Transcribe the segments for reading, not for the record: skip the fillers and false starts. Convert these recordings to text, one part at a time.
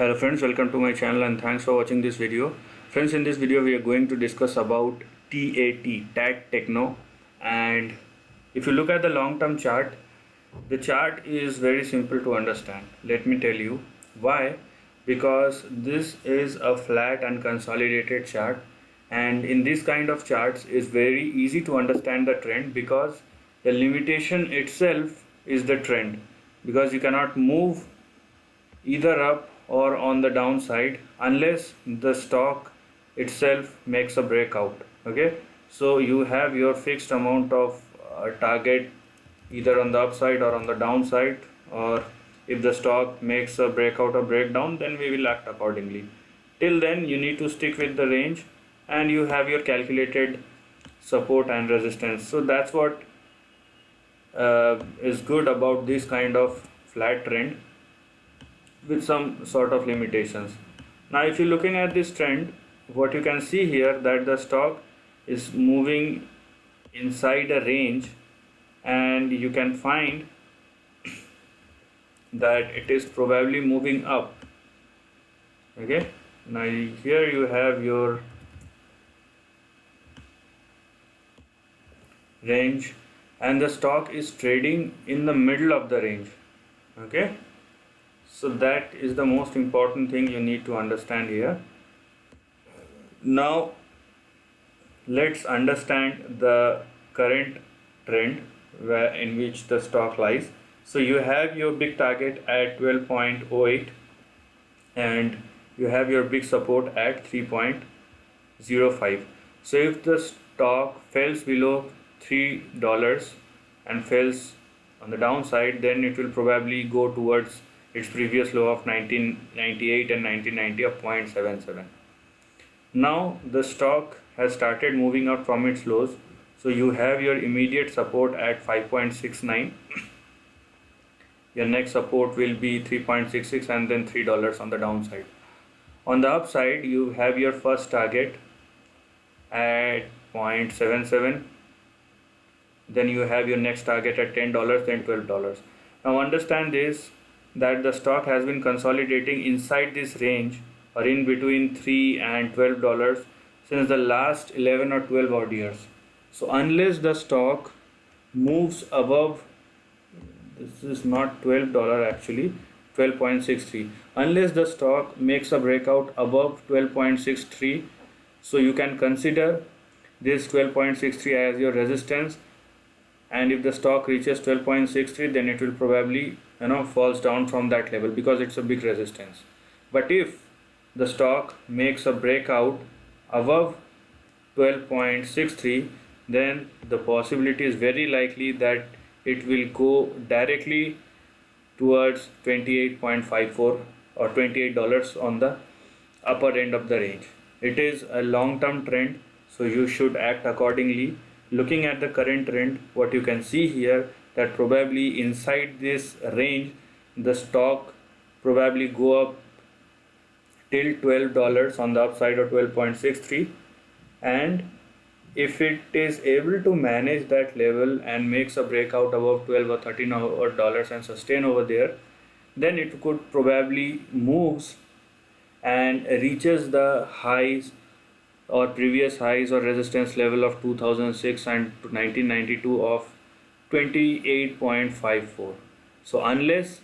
Hello friends, welcome to my channel and thanks for watching this video. Friends, in this video we are going to discuss about Tat Techno, and if you look at the long term chart, the chart is very simple to understand. Let me tell you why. Because this is a flat and consolidated chart, and in this kind of charts is very easy to understand the trend because the limitation itself is the trend, because you cannot move either up or on the downside unless the stock itself makes a breakout. Okay, so you have your fixed amount of target either on the upside or on the downside, or if the stock makes a breakout or breakdown, then we will act accordingly. Till then you need to stick with the range and you have your calculated support and resistance. So that's what is good about this kind of flat trend with some sort of limitations. Now if you're looking at this trend, what you can see here that the stock is moving inside a range, and you can find that it is probably moving up. Okay, now here you have your range and the stock is trading in the middle of the range. Okay, so that is the most important thing you need to understand here. Now let's understand the current trend in which the stock lies. So you have your big target at 12.08 and you have your big support at 3.05. so if the stock falls below $3 and falls on the downside, then it will probably go towards its previous low of 1998 and 1990 of 0.77. Now the stock has started moving up from its lows, so you have your immediate support at 5.69. Your next support will be 3.66 and then $3 on the downside. On the upside, you have your first target at 0.77. Then you have your next target at $10, then $12. Now understand this, that the stock has been consolidating inside this range or in between $3 and $12 since the last 11 or 12 odd years. So unless the stock moves above, this is not $12 actually, 12.63, unless the stock makes a breakout above 12.63, so you can consider this 12.63 as your resistance, and if the stock reaches 12.63, then it will probably falls down from that level because it's a big resistance. But if the stock makes a breakout above 12.63, then the possibility is very likely that it will go directly towards 28.54 or $28 on the upper end of the range. It is a long-term trend, so you should act accordingly. Looking at the current trend, what you can see here, that probably inside this range the stock probably go up till $12 on the upside of 12.63, and if it is able to manage that level and makes a breakout above 12 or 13 dollars and sustain over there, then it could probably moves and reaches the highs or previous highs or resistance level of 2006 and 1992 of 28.54. so unless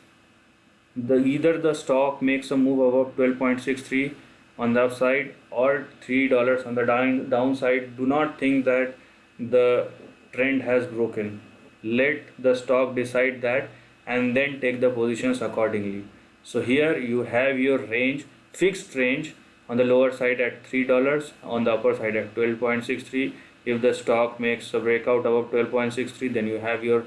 either the stock makes a move above 12.63 on the upside or $3 on the downside, do not think that the trend has broken. Let the stock decide that and then take the positions accordingly. So here you have your range, fixed range, on the lower side at $3, on the upper side at 12.63. If the stock makes a breakout above 12.63, then you have your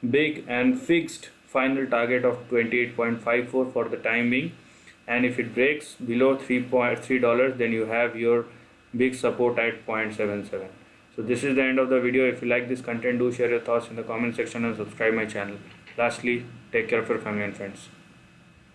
big and fixed final target of 28.54 for the time being, and if it breaks below $3, then you have your big support at 0.77. So this is the end of the video. If you like this content, do share your thoughts in the comment section and subscribe my channel. Lastly, take care of your family and friends.